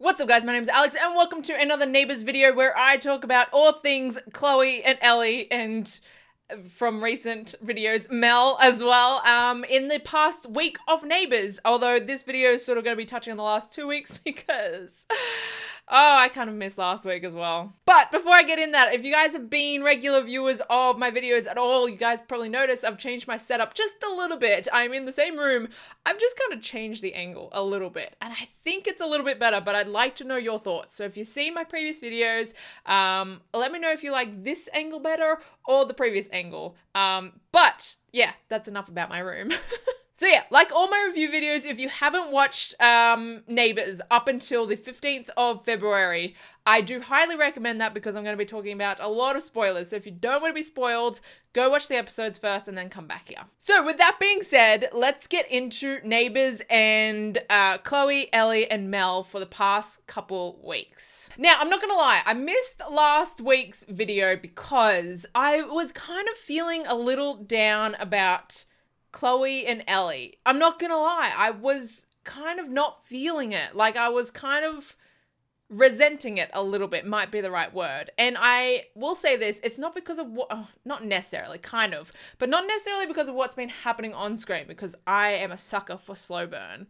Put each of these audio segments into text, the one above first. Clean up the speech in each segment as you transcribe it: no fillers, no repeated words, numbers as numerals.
What's up guys, my name is Alex and welcome to another Neighbours video where I talk about all things Chloe and Elly and from recent videos, Mel as well, in the past week of Neighbours. Although this video is sort of going to be touching on the last 2 weeks because, I kind of missed last week as well. But before I get in that, if you guys have been regular viewers of my videos at all, you guys probably noticed I've changed my setup just a little bit. I'm in the same room. I've just kind of changed the angle a little bit and I think it's a little bit better, but I'd like to know your thoughts. So if you've seen my previous videos, let me know if you like this angle better or the previous angle. But yeah, that's enough about my room. So yeah, like all my review videos, if you haven't watched Neighbours up until the 15th of February, I do highly recommend that because I'm going to be talking about a lot of spoilers. So if you don't want to be spoiled, go watch the episodes first and then come back here. So with that being said, let's get into Neighbours and Chloe, Elly, and Mel for the past couple weeks. Now, I'm not going to lie, I missed last week's video because I was kind of feeling a little down about Chloe and Elly. I'm not gonna lie, I was kind of not feeling it. Like I was kind of resenting it a little bit, might be the right word. And I will say this, it's not because of what, not necessarily, kind of, but not necessarily because of what's been happening on screen because I am a sucker for slow burn.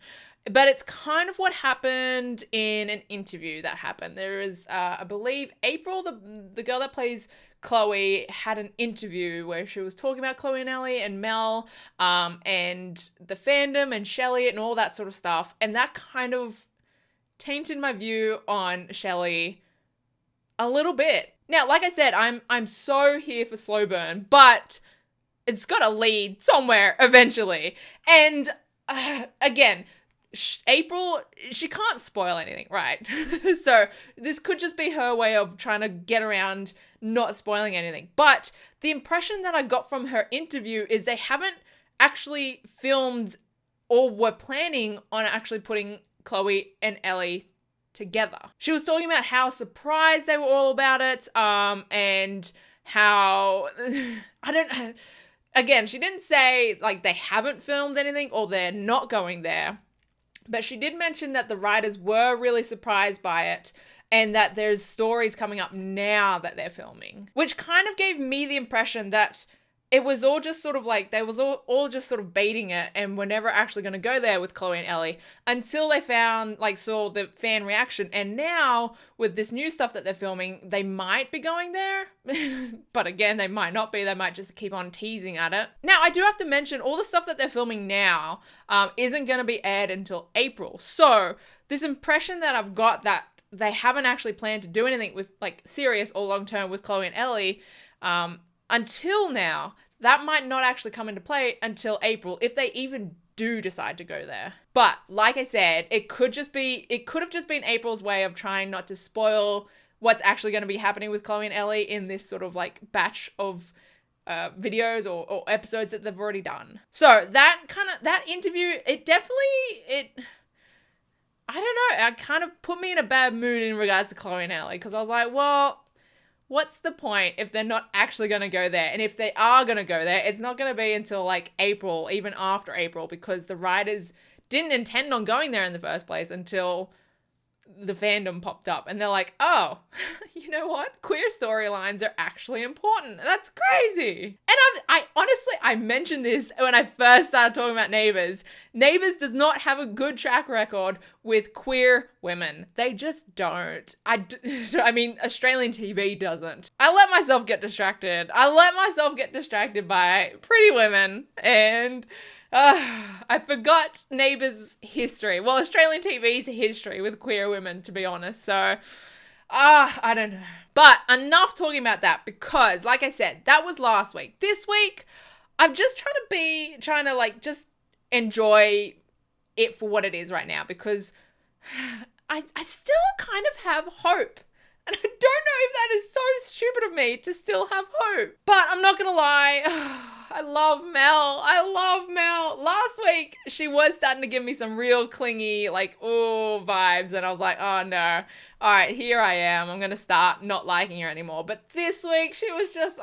But it's kind of what happened in an interview that happened. There is, I believe, April, the girl that plays Chloe, had an interview where she was talking about Chloe and Elly and Mel, and the fandom and Chelly and all that sort of stuff. And that kind of tainted my view on Chelly a little bit. Now, like I said, I'm so here for slow burn, but it's got to lead somewhere eventually. And again, April, she can't spoil anything, right? So this could just be her way of trying to get around not spoiling anything. But the impression that I got from her interview is they haven't actually filmed or were planning on actually putting Chloe and Elly together. She was talking about how surprised they were all about it, and how, again, she didn't say like they haven't filmed anything or they're not going there. But she did mention that the writers were really surprised by it and that there's stories coming up now that they're filming, which kind of gave me the impression that it was all just sort of like, they was all just sort of baiting it and were never actually going to go there with Chloe and Elly until they saw the fan reaction. And now with this new stuff that they're filming, they might be going there, but again, they might not be. They might just keep on teasing at it. Now, I do have to mention all the stuff that they're filming now isn't going to be aired until April. So this impression that I've got that they haven't actually planned to do anything with like serious or long term with Chloe and Elly, until now, that might not actually come into play until April, if they even do decide to go there. But like I said, it could have just been April's way of trying not to spoil what's actually going to be happening with Chloe and Elly in this sort of like batch of videos or episodes that they've already done. So that interview, I don't know, it kind of put me in a bad mood in regards to Chloe and Elly because I was like, well, what's the point if they're not actually going to go there? And if they are going to go there, it's not going to be until like April, even after April, because the writers didn't intend on going there in the first place until the fandom popped up. And they're like, oh, you know what? Queer storylines are actually important. That's crazy. And I honestly, I mentioned this when I first started talking about Neighbours. Neighbours does not have a good track record with queer women. They just don't. I mean, Australian TV doesn't. I let myself get distracted. By Pretty Women and I forgot Neighbours' history. Well, Australian TV's history with queer women, to be honest. So, I don't know. But enough talking about that because, like I said, that was last week. This week, I'm just trying to like just enjoy it for what it is right now because I still kind of have hope. And I don't know if that is so stupid of me to still have hope. But I'm not gonna lie, I love Mel. Last week, she was starting to give me some real clingy, like, oh, vibes. And I was like, oh no. All right, here I am. I'm gonna start not liking her anymore. But this week, she was just,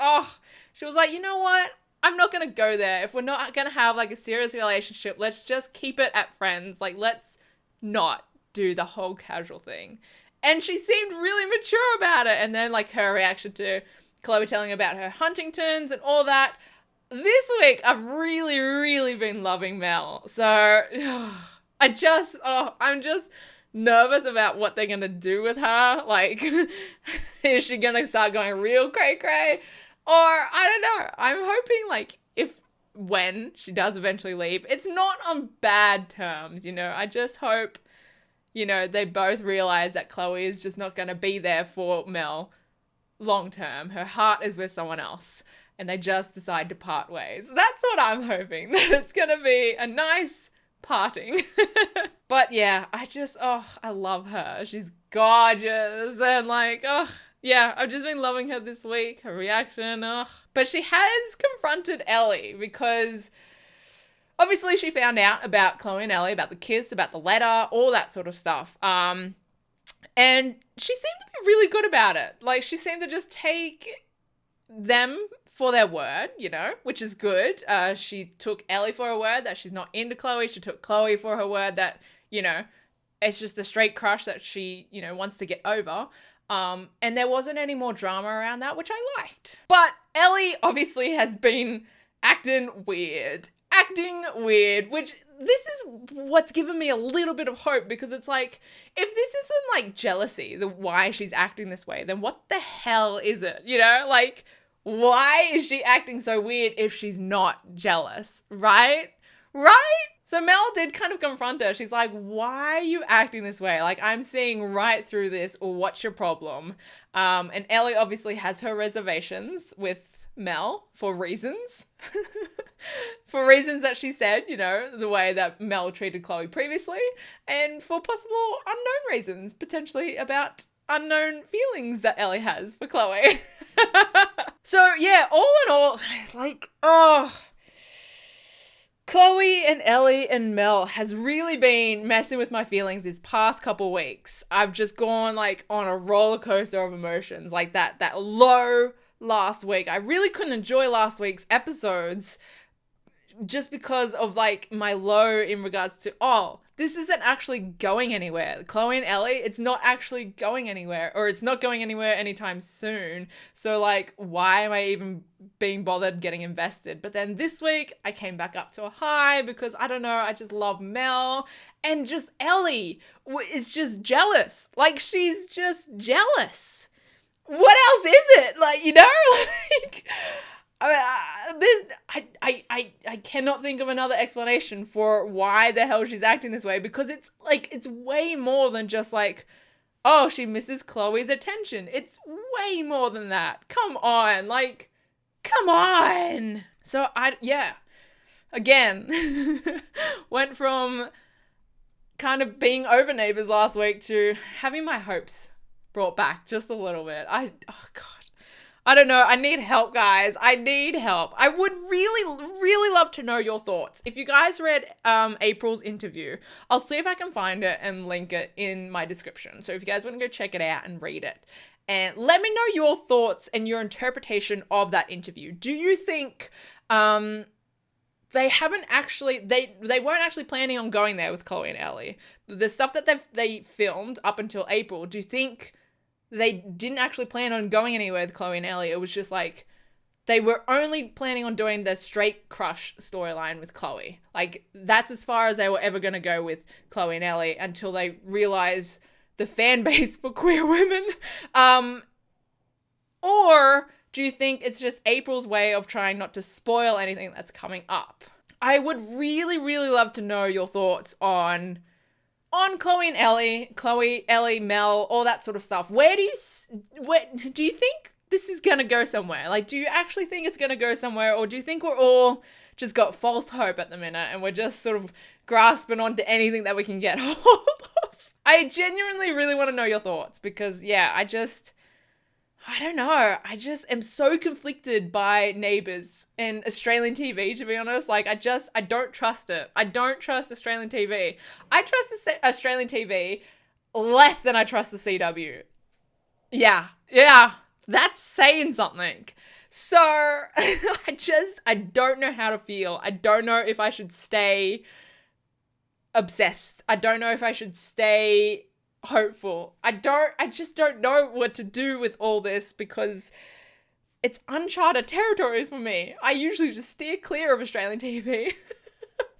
she was like, you know what? I'm not gonna go there. If we're not gonna have like a serious relationship, let's just keep it at friends. Like, let's not do the whole casual thing. And she seemed really mature about it. And then like her reaction to Chloe telling about her Huntington's and all that. This week, I've really, really been loving Mel. So I'm just nervous about what they're going to do with her. Like, is she going to start going real cray-cray? Or, I don't know. I'm hoping, like, when she does eventually leave, it's not on bad terms, you know? I just hope, you know, they both realize that Chloe is just not going to be there for Mel long term. Her heart is with someone else. And they just decide to part ways. That's what I'm hoping. That it's going to be a nice parting. But yeah, I love her. She's gorgeous. And like, yeah, I've just been loving her this week. Her reaction, But she has confronted Elly because obviously she found out about Chloe and Elly, about the kiss, about the letter, all that sort of stuff. And she seemed to be really good about it. Like, she seemed to just take them for their word, you know, which is good. She took Elly for her word that she's not into Chloe. She took Chloe for her word that, you know, it's just a straight crush that she, you know, wants to get over. And there wasn't any more drama around that, which I liked. But Elly obviously has been acting weird, which this is what's given me a little bit of hope, because it's like, if this isn't like jealousy, why she's acting this way, then what the hell is it? You know, like, why is she acting so weird if she's not jealous, right? Right? So Mel did kind of confront her. She's like, why are you acting this way? Like, I'm seeing right through this. What's your problem? And Elly obviously has her reservations with Mel for reasons. For reasons that she said, you know, the way that Mel treated Chloe previously, and for possible unknown reasons, potentially about unknown feelings that Elly has for Chloe. So yeah, all in all, like, Chloe and Elly and Mel has really been messing with my feelings these past couple weeks. I've just gone like on a roller coaster of emotions, like that low last week. I really couldn't enjoy last week's episodes just because of like my low in regards to, this isn't actually going anywhere. Chloe and Elly, it's not actually going anywhere, or it's not going anywhere anytime soon. So like, why am I even being bothered getting invested? But then this week I came back up to a high because I don't know, I just love Mel, and just Elly is just jealous. Like, she's just jealous. What else is it? Like, you know, like, I cannot think of another explanation for why the hell she's acting this way, because it's like, it's way more than just like, she misses Chloe's attention. It's way more than that. Come on. Like, come on. So again, went from kind of being over Neighbours last week to having my hopes brought back just a little bit. I don't know. I need help, guys. I need help. I would really, really love to know your thoughts. If you guys read April's interview, I'll see if I can find it and link it in my description. So if you guys want to go check it out and read it, and let me know your thoughts and your interpretation of that interview. Do you think they weren't actually planning on going there with Chloe and Elly? The stuff that they filmed up until April, do you think they didn't actually plan on going anywhere with Chloe and Elly? It was just like, they were only planning on doing the straight crush storyline with Chloe. Like, that's as far as they were ever going to go with Chloe and Elly until they realize the fan base for queer women. Or do you think it's just April's way of trying not to spoil anything that's coming up? I would really, really love to know your thoughts on Chloe and Elly, Mel, all that sort of stuff. Where do you think this is going to go somewhere? Like, do you actually think it's going to go somewhere? Or do you think we're all just got false hope at the minute and we're just sort of grasping onto anything that we can get hold of? I genuinely really want to know your thoughts, because yeah, I don't know. I just am so conflicted by Neighbours and Australian TV, to be honest. Like, I don't trust it. I don't trust Australian TV. I trust Australian TV less than I trust the CW. Yeah. That's saying something. So, I don't know how to feel. I don't know if I should stay obsessed. I don't know if I should stay hopeful. I just don't know what to do with all this because it's uncharted territories for me. I usually just steer clear of Australian TV.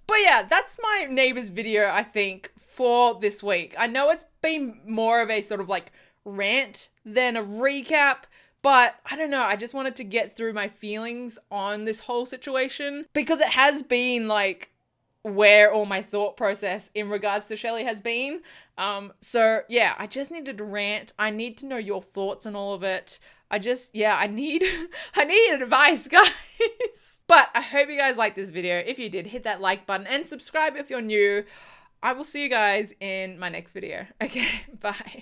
But yeah, that's my Neighbours video, I think, for this week. I know it's been more of a sort of like rant than a recap, but I don't know. I just wanted to get through my feelings on this whole situation because it has been like where all my thought process in regards to Chelly has been. So yeah, I just needed to rant. I need to know your thoughts on all of it. I need advice, guys. But I hope you guys liked this video. If you did, hit that like button and subscribe if you're new. I will see you guys in my next video. Okay, bye.